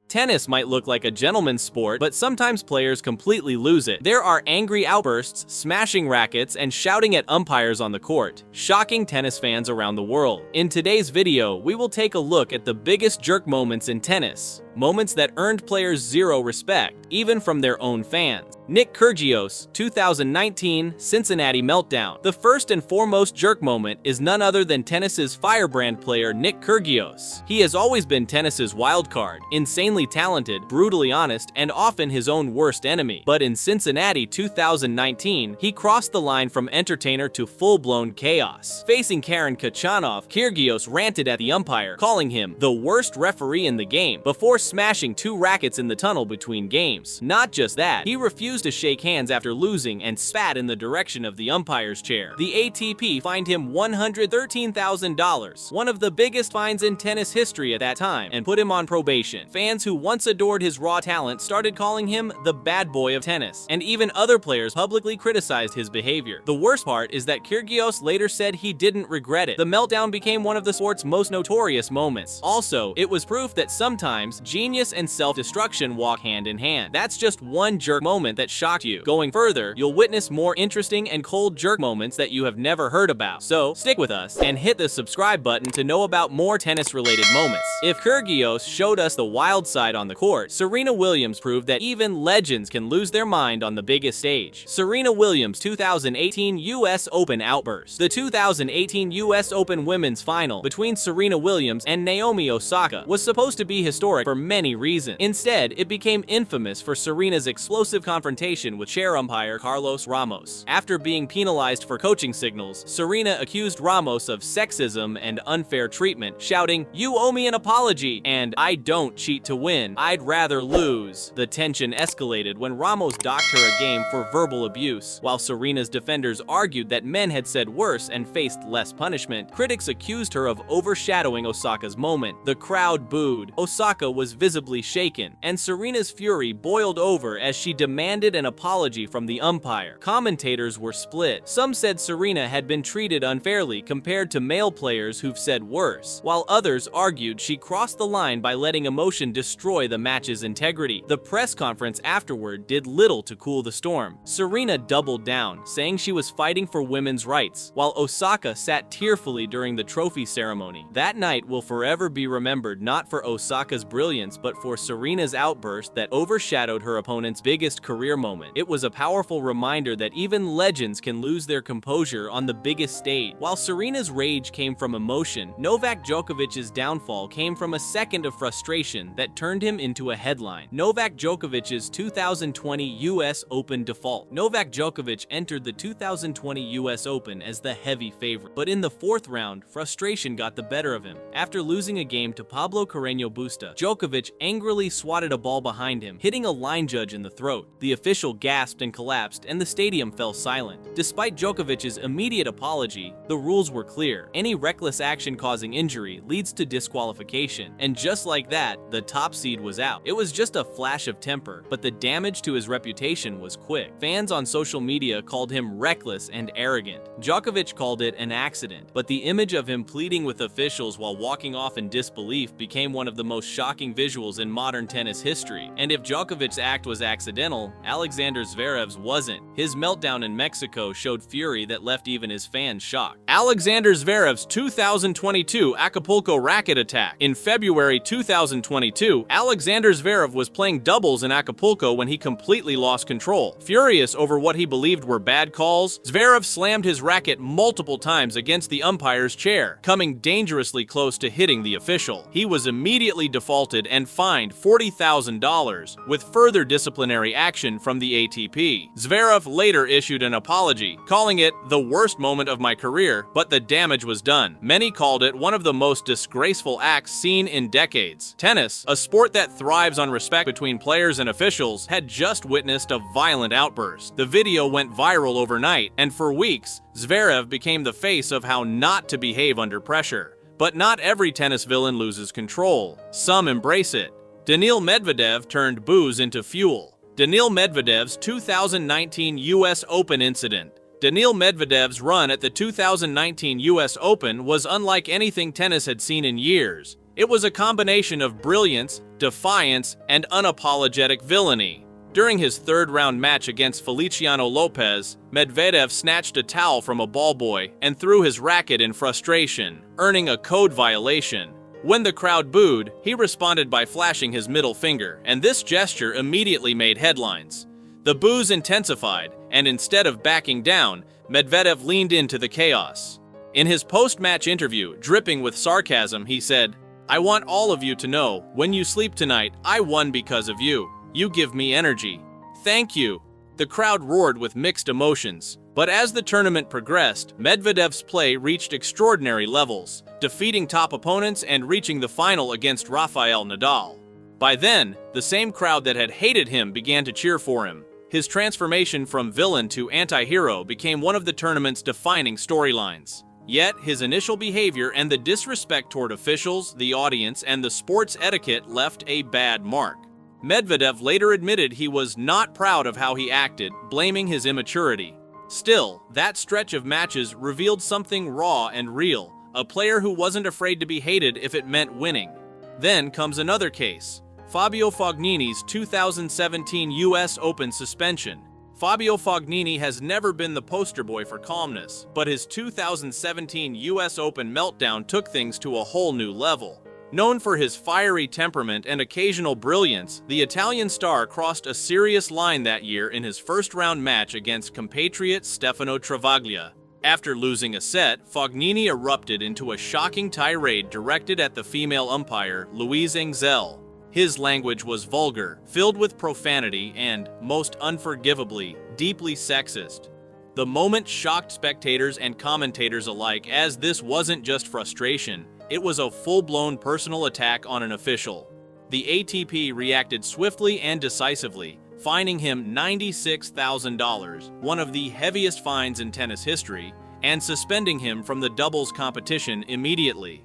Tennis might look like a gentleman's sport, but sometimes players completely lose it. There are angry outbursts, smashing rackets, and shouting at umpires on the court, shocking tennis fans around the world. In today's video, we will take a look at the biggest jerk moments in tennis. Moments that earned players zero respect, even from their own fans. Nick Kyrgios, 2019 Cincinnati meltdown. The first and foremost jerk moment is none other than tennis's firebrand player Nick Kyrgios. He has always been tennis's wild card, insanely talented, brutally honest, and often his own worst enemy. But in Cincinnati 2019, he crossed the line from entertainer to full-blown chaos. Facing Karen Khachanov, Kyrgios ranted at the umpire, calling him the worst referee in the game, before smashing 2 rackets in the tunnel between games. Not just that, he refused to shake hands after losing and spat in the direction of the umpire's chair. The ATP fined him $113,000, one of the biggest fines in tennis history at that time, and put him on probation. Fans who once adored his raw talent started calling him the bad boy of tennis, and even other players publicly criticized his behavior. The worst part is that Kyrgios later said he didn't regret it. The meltdown became one of the sport's most notorious moments. Also, it was proof that sometimes genius and self-destruction walk hand in hand. That's just one jerk moment that shocked you. Going further, you'll witness more interesting and cold jerk moments that you have never heard about. So, stick with us and hit the subscribe button to know about more tennis-related moments. If Kyrgios showed us the wild side on the court, Serena Williams proved that even legends can lose their mind on the biggest stage. Serena Williams' 2018 US Open outburst. The 2018 US Open women's final between Serena Williams and Naomi Osaka was supposed to be historic for many reasons. Instead, it became infamous for Serena's explosive confrontation with chair umpire Carlos Ramos. After being penalized for coaching signals, Serena accused Ramos of sexism and unfair treatment, shouting, "You owe me an apology," and "I don't cheat to win, I'd rather lose." The tension escalated when Ramos docked her a game for verbal abuse. While Serena's defenders argued that men had said worse and faced less punishment, critics accused her of overshadowing Osaka's moment. The crowd booed. Osaka was visibly shaken, and Serena's fury boiled over as she demanded an apology from the umpire. Commentators were split. Some said Serena had been treated unfairly compared to male players who've said worse, while others argued she crossed the line by letting emotion destroy the match's integrity. The press conference afterward did little to cool the storm. Serena doubled down, saying she was fighting for women's rights, while Osaka sat tearfully during the trophy ceremony. That night will forever be remembered not for Osaka's brilliance but for Serena's outburst that overshadowed her opponent's biggest career moment. It was a powerful reminder that even legends can lose their composure on the biggest stage. While Serena's rage came from emotion, Novak Djokovic's downfall came from a second of frustration that turned him into a headline. Novak Djokovic's 2020 US Open default. Novak Djokovic entered the 2020 US Open as the heavy favorite, but in the 4th round, frustration got the better of him. After losing a game to Pablo Carreño Busta, Djokovic angrily swatted a ball behind him, hitting a line judge in the throat. The official gasped and collapsed, and the stadium fell silent. Despite Djokovic's immediate apology, the rules were clear. Any reckless action causing injury leads to disqualification, and just like that, the top seed was out. It was just a flash of temper, but the damage to his reputation was quick. Fans on social media called him reckless and arrogant. Djokovic called it an accident, but the image of him pleading with officials while walking off in disbelief became one of the most shocking visuals in modern tennis history. And if Djokovic's act was accidental, Alexander Zverev's wasn't. His meltdown in Mexico showed fury that left even his fans shocked. Alexander Zverev's 2022 Acapulco racket attack. In February 2022, Alexander Zverev was playing doubles in Acapulco when he completely lost control. Furious over what he believed were bad calls, Zverev slammed his racket multiple times against the umpire's chair, coming dangerously close to hitting the official. He was immediately defaulted and fined $40,000, with further disciplinary action from the ATP. Zverev later issued an apology, calling it the worst moment of my career, but the damage was done. Many called it one of the most disgraceful acts seen in decades. Tennis, a sport that thrives on respect between players and officials, had just witnessed a violent outburst. The video went viral overnight, and for weeks, Zverev became the face of how not to behave under pressure. But not every tennis villain loses control. Some embrace it. Daniil Medvedev turned booze into fuel. Daniil Medvedev's 2019 US Open incident. Daniil Medvedev's run at the 2019 US Open was unlike anything tennis had seen in years. It was a combination of brilliance, defiance, and unapologetic villainy. During his third-round match against Feliciano Lopez, Medvedev snatched a towel from a ball boy and threw his racket in frustration, earning a code violation. When the crowd booed, he responded by flashing his middle finger, and this gesture immediately made headlines. The boos intensified, and instead of backing down, Medvedev leaned into the chaos. In his post-match interview, dripping with sarcasm, he said, "I want all of you to know, when you sleep tonight, I won because of you. You give me energy. Thank you." The crowd roared with mixed emotions, but as the tournament progressed, Medvedev's play reached extraordinary levels, defeating top opponents and reaching the final against Rafael Nadal. By then, the same crowd that had hated him began to cheer for him. His transformation from villain to anti-hero became one of the tournament's defining storylines. Yet, his initial behavior and the disrespect toward officials, the audience, and the sports etiquette left a bad mark. Medvedev later admitted he was not proud of how he acted, blaming his immaturity. Still, that stretch of matches revealed something raw and real, a player who wasn't afraid to be hated if it meant winning. Then comes another case, Fabio Fognini's 2017 US Open suspension. Fabio Fognini has never been the poster boy for calmness, but his 2017 US Open meltdown took things to a whole new level. Known for his fiery temperament and occasional brilliance, the Italian star crossed a serious line that year in his first-round match against compatriot Stefano Travaglia. After losing a set, Fognini erupted into a shocking tirade directed at the female umpire, Louise Engzel. His language was vulgar, filled with profanity, and, most unforgivably, deeply sexist. The moment shocked spectators and commentators alike, as this wasn't just frustration, it was a full-blown personal attack on an official. The ATP reacted swiftly and decisively, fining him $96,000, one of the heaviest fines in tennis history, and suspending him from the doubles competition immediately.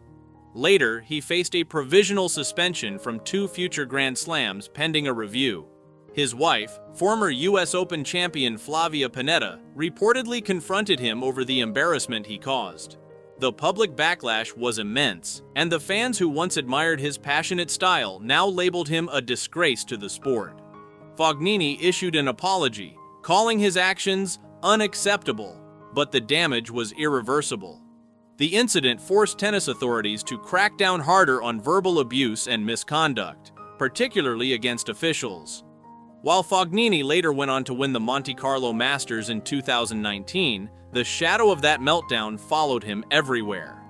Later, he faced a provisional suspension from 2 future Grand Slams pending a review. His wife, former US Open champion Flavia Pennetta, reportedly confronted him over the embarrassment he caused. The public backlash was immense, and the fans who once admired his passionate style now labeled him a disgrace to the sport. Fognini issued an apology, calling his actions unacceptable, but the damage was irreversible. The incident forced tennis authorities to crack down harder on verbal abuse and misconduct, particularly against officials. While Fognini later went on to win the Monte Carlo Masters in 2019, the shadow of that meltdown followed him everywhere.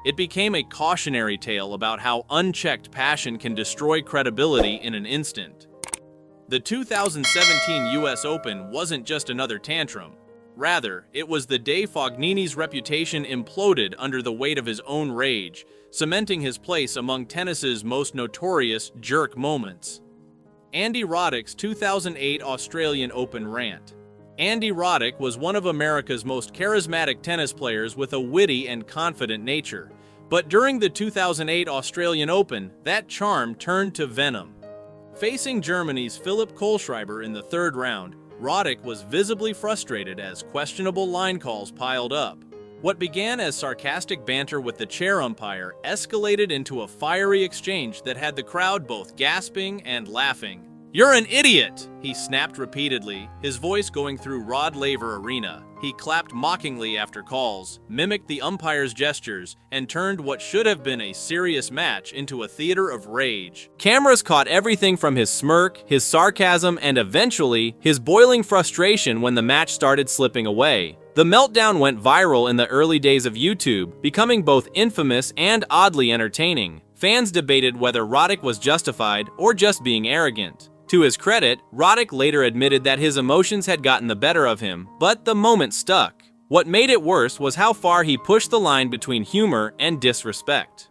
It became a cautionary tale about how unchecked passion can destroy credibility in an instant. The 2017 US Open wasn't just another tantrum. Rather, it was the day Fognini's reputation imploded under the weight of his own rage, cementing his place among tennis's most notorious jerk moments. Andy Roddick's 2008 Australian Open rant. Andy Roddick was one of America's most charismatic tennis players with a witty and confident nature. But during the 2008 Australian Open, that charm turned to venom. Facing Germany's Philipp Kohlschreiber in the third round, Roddick was visibly frustrated as questionable line calls piled up. What began as sarcastic banter with the chair umpire escalated into a fiery exchange that had the crowd both gasping and laughing. "You're an idiot!" he snapped repeatedly, his voice going through Rod Laver Arena. He clapped mockingly after calls, mimicked the umpire's gestures, and turned what should have been a serious match into a theater of rage. Cameras caught everything from his smirk, his sarcasm, and eventually, his boiling frustration when the match started slipping away. The meltdown went viral in the early days of YouTube, becoming both infamous and oddly entertaining. Fans debated whether Roddick was justified or just being arrogant. To his credit, Roddick later admitted that his emotions had gotten the better of him, but the moment stuck. What made it worse was how far he pushed the line between humor and disrespect.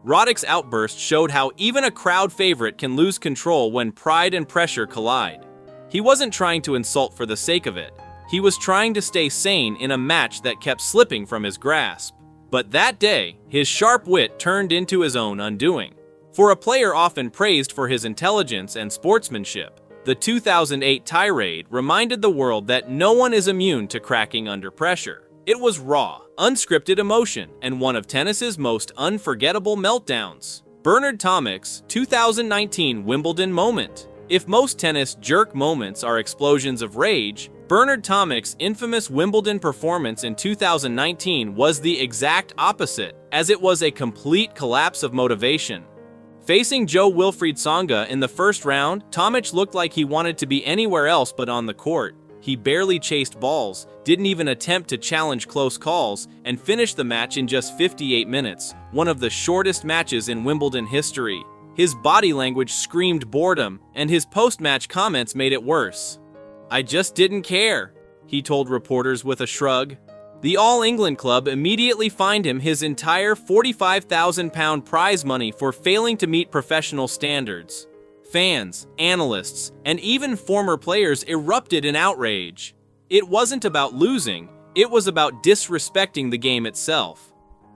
Roddick's outburst showed how even a crowd favorite can lose control when pride and pressure collide. He wasn't trying to insult for the sake of it. He was trying to stay sane in a match that kept slipping from his grasp. But that day, his sharp wit turned into his own undoing. For a player often praised for his intelligence and sportsmanship, the 2008 tirade reminded the world that no one is immune to cracking under pressure. It was raw, unscripted emotion, and one of tennis's most unforgettable meltdowns. Bernard Tomic's 2019 Wimbledon moment. If most tennis jerk moments are explosions of rage, Bernard Tomic's infamous Wimbledon performance in 2019 was the exact opposite, as it was a complete collapse of motivation. Facing Jo-Wilfried Tsonga in the first round, Tomic looked like he wanted to be anywhere else but on the court. He barely chased balls, didn't even attempt to challenge close calls, and finished the match in just 58 minutes, one of the shortest matches in Wimbledon history. His body language screamed boredom, and his post-match comments made it worse. "I just didn't care," he told reporters with a shrug. The All England club immediately fined him his entire £45,000 prize money for failing to meet professional standards. Fans, analysts, and even former players erupted in outrage. It wasn't about losing, it was about disrespecting the game itself.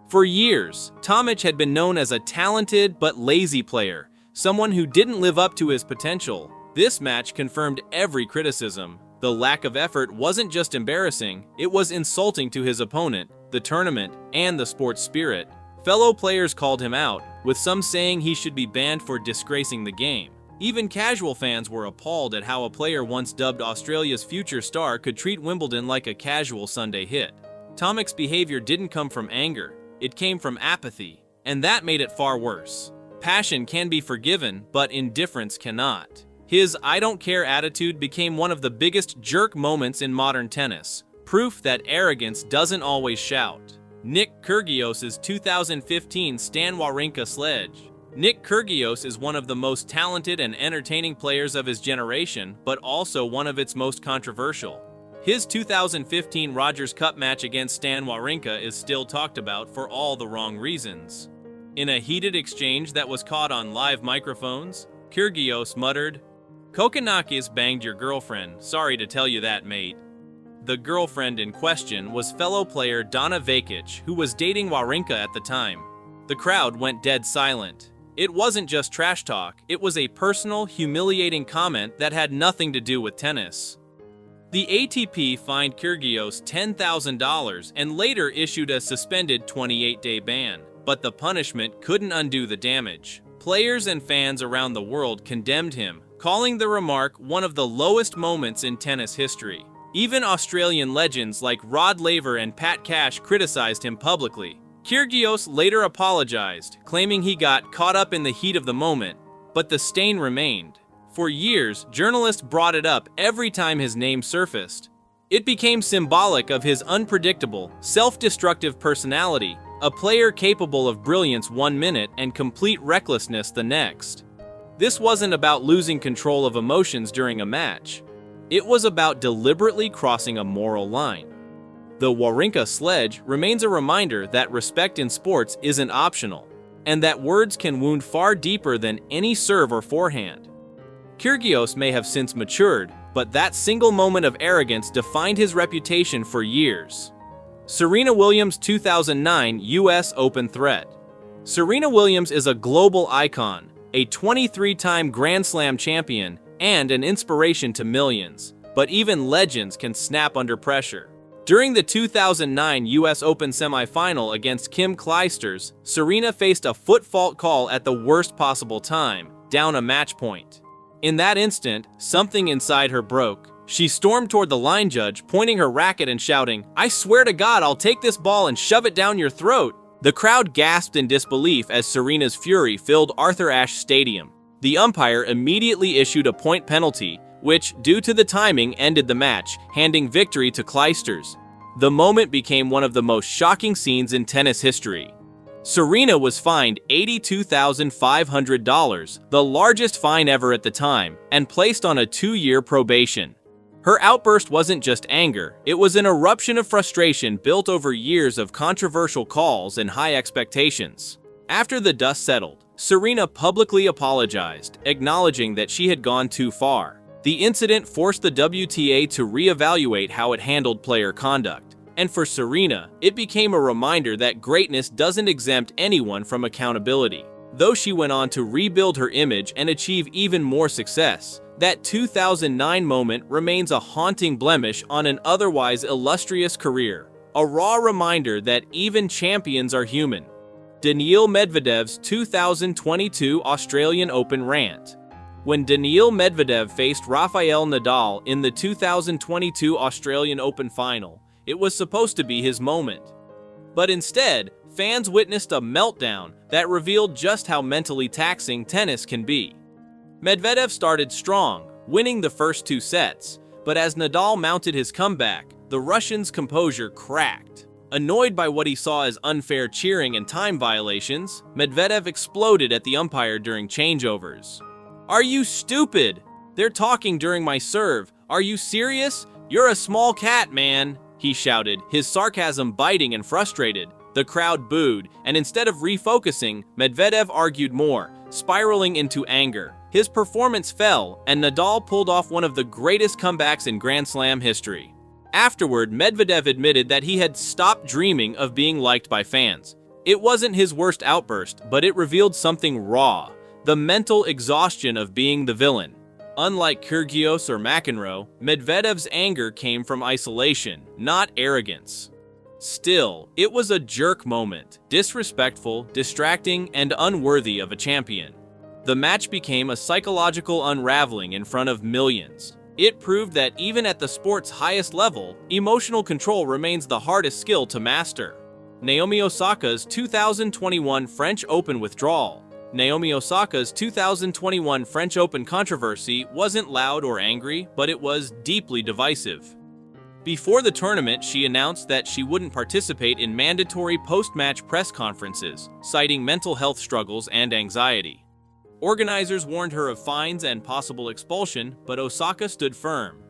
For years, Tomic had been known as a talented but lazy player, someone who didn't live up to his potential. This match confirmed every criticism. The lack of effort wasn't just embarrassing, it was insulting to his opponent, the tournament, and the sport's spirit. Fellow players called him out, with some saying he should be banned for disgracing the game. Even casual fans were appalled at how a player once dubbed Australia's future star could treat Wimbledon like a casual Sunday hit. Tomic's behavior didn't come from anger, it came from apathy, and that made it far worse. Passion can be forgiven, but indifference cannot. His "I don't care" attitude became one of the biggest jerk moments in modern tennis, proof that arrogance doesn't always shout. Nick Kyrgios's 2015 Stan Wawrinka sledge. Nick Kyrgios is one of the most talented and entertaining players of his generation, but also one of its most controversial. His 2015 Rogers Cup match against Stan Wawrinka is still talked about for all the wrong reasons. In a heated exchange that was caught on live microphones, Kyrgios muttered, "Kokkinakis banged your girlfriend, sorry to tell you that, mate." The girlfriend in question was fellow player Donna Vekic, who was dating Wawrinka at the time. The crowd went dead silent. It wasn't just trash talk, it was a personal, humiliating comment that had nothing to do with tennis. The ATP fined Kyrgios $10,000 and later issued a suspended 28-day ban, but the punishment couldn't undo the damage. Players and fans around the world condemned him, calling the remark one of the lowest moments in tennis history. Even Australian legends like Rod Laver and Pat Cash criticized him publicly. Kyrgios later apologized, claiming he got caught up in the heat of the moment, but the stain remained. For years, journalists brought it up every time his name surfaced. It became symbolic of his unpredictable, self-destructive personality, a player capable of brilliance one minute and complete recklessness the next. This wasn't about losing control of emotions during a match. It was about deliberately crossing a moral line. The Wawrinka sledge remains a reminder that respect in sports isn't optional, and that words can wound far deeper than any serve or forehand. Kyrgios may have since matured, but that single moment of arrogance defined his reputation for years. Serena Williams' 2009 US Open threat. Serena Williams is a global icon, a 23-time Grand Slam champion, and an inspiration to millions, but even legends can snap under pressure. During the 2009 US Open semifinal against Kim Clijsters, Serena faced a foot fault call at the worst possible time, down a match point. In that instant, something inside her broke. She stormed toward the line judge, pointing her racket and shouting, "I swear to God, I'll take this ball and shove it down your throat." The crowd gasped in disbelief as Serena's fury filled Arthur Ashe Stadium. The umpire immediately issued a point penalty, which, due to the timing, ended the match, handing victory to Clijsters. The moment became one of the most shocking scenes in tennis history. Serena was fined $82,500, the largest fine ever at the time, and placed on a 2-year probation. Her outburst wasn't just anger, it was an eruption of frustration built over years of controversial calls and high expectations. After the dust settled, Serena publicly apologized, acknowledging that she had gone too far. The incident forced the WTA to reevaluate how it handled player conduct. And for Serena, it became a reminder that greatness doesn't exempt anyone from accountability. Though she went on to rebuild her image and achieve even more success, that 2009 moment remains a haunting blemish on an otherwise illustrious career, a raw reminder that even champions are human. Daniil Medvedev's 2022 Australian Open rant. When Daniil Medvedev faced Rafael Nadal in the 2022 Australian Open final, it was supposed to be his moment. But instead, fans witnessed a meltdown that revealed just how mentally taxing tennis can be. Medvedev started strong, winning the first 2 sets, but as Nadal mounted his comeback, the Russian's composure cracked. Annoyed by what he saw as unfair cheering and time violations, Medvedev exploded at the umpire during changeovers. "Are you stupid? They're talking during my serve. Are you serious? You're a small cat, man," he shouted, his sarcasm biting and frustrated. The crowd booed, and instead of refocusing, Medvedev argued more, spiraling into anger. His performance fell, and Nadal pulled off one of the greatest comebacks in Grand Slam history. Afterward, Medvedev admitted that he had stopped dreaming of being liked by fans. It wasn't his worst outburst, but it revealed something raw: the mental exhaustion of being the villain. Unlike Kyrgios or McEnroe, Medvedev's anger came from isolation, not arrogance. Still, it was a jerk moment, disrespectful, distracting, and unworthy of a champion. The match became a psychological unraveling in front of millions. It proved that even at the sport's highest level, emotional control remains the hardest skill to master. Naomi Osaka's 2021 French Open withdrawal. Naomi Osaka's 2021 French Open controversy wasn't loud or angry, but it was deeply divisive. Before the tournament, she announced that she wouldn't participate in mandatory post-match press conferences, citing mental health struggles and anxiety. Organizers warned her of fines and possible expulsion, but Osaka stood firm.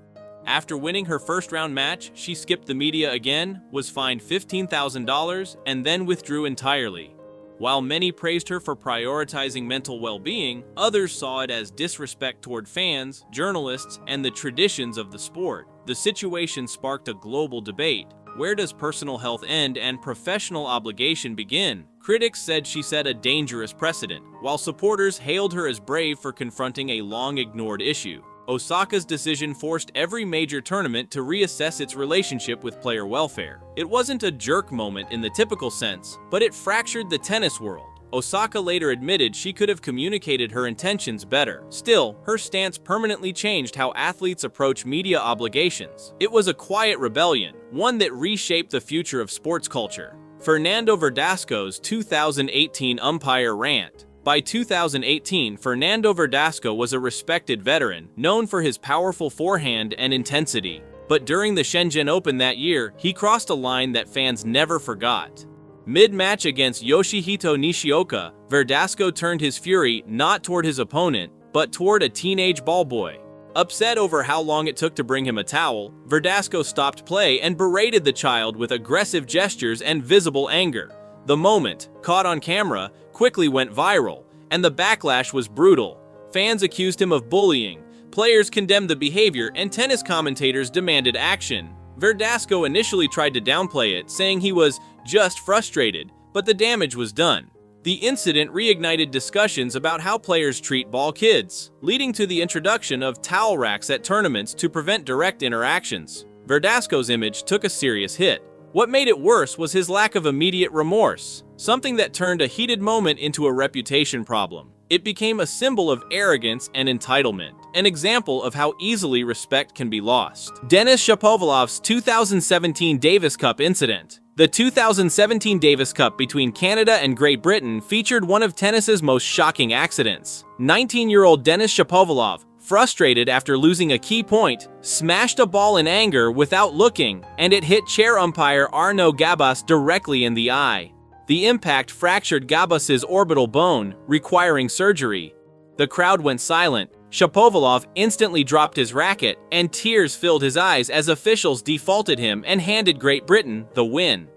After winning her first-round match, she skipped the media again, was fined $15,000, and then withdrew entirely. While many praised her for prioritizing mental well-being, others saw it as disrespect toward fans, journalists, and the traditions of the sport. The situation sparked a global debate. Where does personal health end and professional obligation begin? Critics said she set a dangerous precedent, while supporters hailed her as brave for confronting a long-ignored issue. Osaka's decision forced every major tournament to reassess its relationship with player welfare. It wasn't a jerk moment in the typical sense, but it fractured the tennis world. Osaka later admitted she could have communicated her intentions better. Still, her stance permanently changed how athletes approach media obligations. It was a quiet rebellion, one that reshaped the future of sports culture. Fernando Verdasco's 2018 umpire rant. By 2018, Fernando Verdasco was a respected veteran, known for his powerful forehand and intensity. But during the Shenzhen Open that year, he crossed a line that fans never forgot. Mid-match against Yoshihito Nishioka, Verdasco turned his fury not toward his opponent, but toward a teenage ballboy. Upset over how long it took to bring him a towel, Verdasco stopped play and berated the child with aggressive gestures and visible anger. The moment, caught on camera, quickly went viral, and the backlash was brutal. Fans accused him of bullying, players condemned the behavior, and tennis commentators demanded action. Verdasco initially tried to downplay it, saying he was just frustrated, but the damage was done. The incident reignited discussions about how players treat ball kids, leading to the introduction of towel racks at tournaments to prevent direct interactions. Verdasco's image took a serious hit. What made it worse was his lack of immediate remorse, something that turned a heated moment into a reputation problem. It became a symbol of arrogance and entitlement, an example of how easily respect can be lost. Denis Shapovalov's 2017 Davis Cup incident. The 2017 Davis Cup between Canada and Great Britain featured one of tennis's most shocking accidents. 19-year-old Denis Shapovalov, frustrated after losing a key point, smashed a ball in anger without looking, and it hit chair umpire Arnaud Gabas directly in the eye. The impact fractured Gabas's orbital bone, requiring surgery. The crowd went silent. Shapovalov instantly dropped his racket, and tears filled his eyes as officials defaulted him and handed Great Britain the win.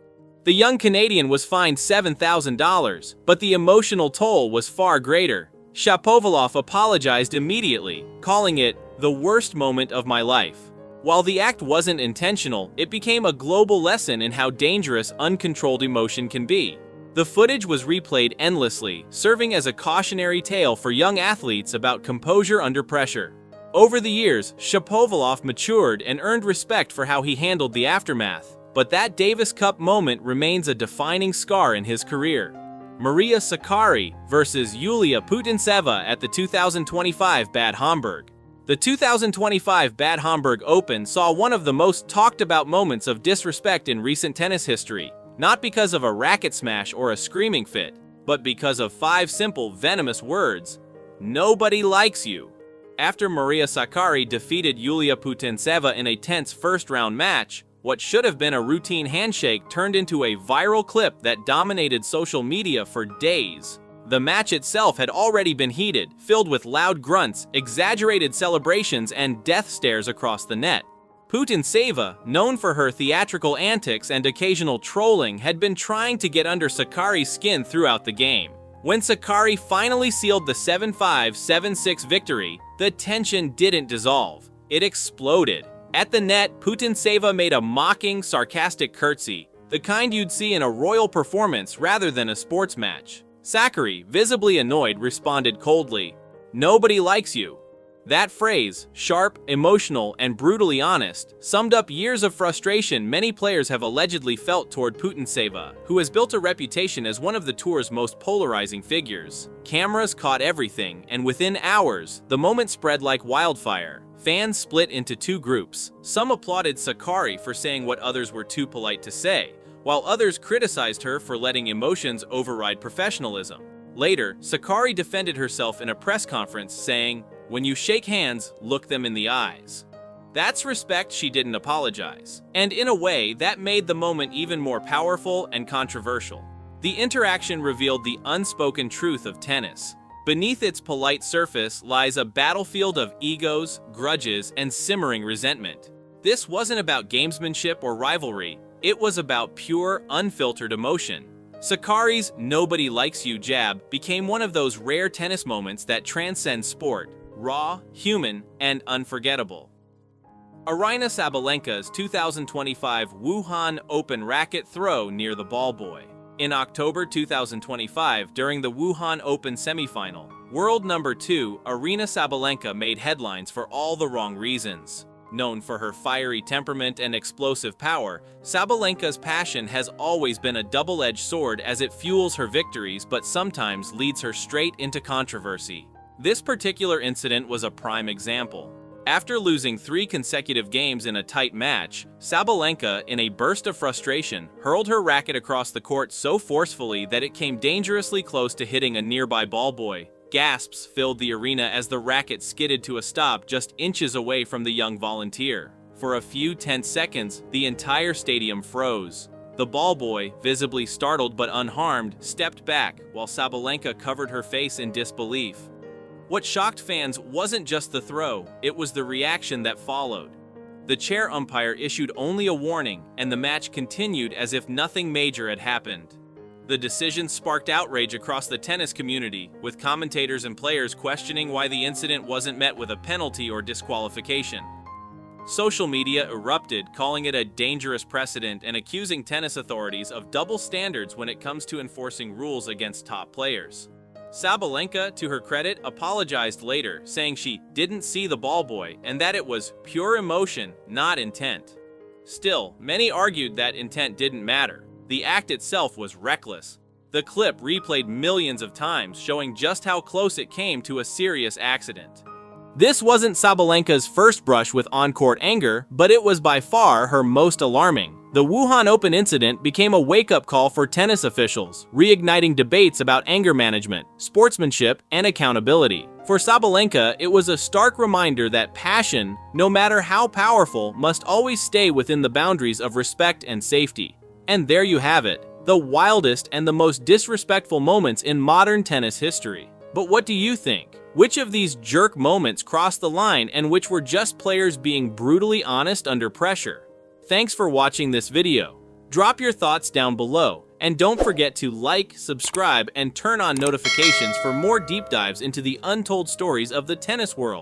The young Canadian was fined $7,000, but the emotional toll was far greater. Shapovalov apologized immediately, calling it the worst moment of my life. While the act wasn't intentional, it became a global lesson in how dangerous uncontrolled emotion can be. The footage was replayed endlessly, serving as a cautionary tale for young athletes about composure under pressure. Over the years, Shapovalov matured and earned respect for how he handled the aftermath, but that Davis Cup moment remains a defining scar in his career. Maria Sakkari versus Yulia Putintseva at the 2025 Bad Homburg. The 2025 Bad Homburg Open saw one of the most talked about moments of disrespect in recent tennis history, not because of a racket smash or a screaming fit, but because of 5 simple, venomous words: "Nobody likes you." After Maria Sakkari defeated Yulia Putintseva in a tense first-round match, what should have been a routine handshake turned into a viral clip that dominated social media for days. The match itself had already been heated, filled with loud grunts, exaggerated celebrations, and death stares across the net. Putintseva, known for her theatrical antics and occasional trolling, had been trying to get under Sakkari's skin throughout the game. When Sakkari finally sealed the 7-5, 7-6 victory, the tension didn't dissolve. It exploded. At the net, Putintseva made a mocking, sarcastic curtsy, the kind you'd see in a royal performance rather than a sports match. Sakkari, visibly annoyed, responded coldly, "Nobody likes you." That phrase, sharp, emotional, and brutally honest, summed up years of frustration many players have allegedly felt toward Putintseva, who has built a reputation as one of the tour's most polarizing figures. Cameras caught everything, and within hours, the moment spread like wildfire. Fans split into 2 groups. Some applauded Sakkari for saying what others were too polite to say, while others criticized her for letting emotions override professionalism. Later, Sakkari defended herself in a press conference, saying, "When you shake hands, look them in the eyes." That's respect. She didn't apologize. And in a way, that made the moment even more powerful and controversial. The interaction revealed the unspoken truth of tennis. Beneath its polite surface lies a battlefield of egos, grudges, and simmering resentment. This wasn't about gamesmanship or rivalry. It was about pure, unfiltered emotion. Sakkari's "nobody likes you" jab became one of those rare tennis moments that transcend sport, raw, human, and unforgettable. Aryna Sabalenka's 2025 Wuhan Open racket throw near the ball boy. In October 2025, during the Wuhan Open semifinal, world number 2 Aryna Sabalenka made headlines for all the wrong reasons. Known for her fiery temperament and explosive power, Sabalenka's passion has always been a double-edged sword as it fuels her victories but sometimes leads her straight into controversy. This particular incident was a prime example. After losing 3 consecutive games in a tight match, Sabalenka, in a burst of frustration, hurled her racket across the court so forcefully that it came dangerously close to hitting a nearby ball boy. Gasps filled the arena as the racket skidded to a stop just inches away from the young volunteer. For a few tense seconds, the entire stadium froze. The ball boy, visibly startled but unharmed, stepped back, while Sabalenka covered her face in disbelief. What shocked fans wasn't just the throw, it was the reaction that followed. The chair umpire issued only a warning, and the match continued as if nothing major had happened. The decision sparked outrage across the tennis community, with commentators and players questioning why the incident wasn't met with a penalty or disqualification. Social media erupted, calling it a dangerous precedent and accusing tennis authorities of double standards when it comes to enforcing rules against top players. Sabalenka, to her credit, apologized later, saying she didn't see the ball boy and that it was pure emotion, not intent. Still, many argued that intent didn't matter. The act itself was reckless. The clip replayed millions of times, showing just how close it came to a serious accident. This wasn't Sabalenka's first brush with on-court anger, but it was by far her most alarming. The Wuhan Open incident became a wake-up call for tennis officials, reigniting debates about anger management, sportsmanship, and accountability. For Sabalenka, it was a stark reminder that passion, no matter how powerful, must always stay within the boundaries of respect and safety. And there you have it, the wildest and the most disrespectful moments in modern tennis history. But what do you think? Which of these jerk moments crossed the line and which were just players being brutally honest under pressure? Thanks for watching this video. Drop your thoughts down below, and don't forget to like, subscribe, and turn on notifications for more deep dives into the untold stories of the tennis world.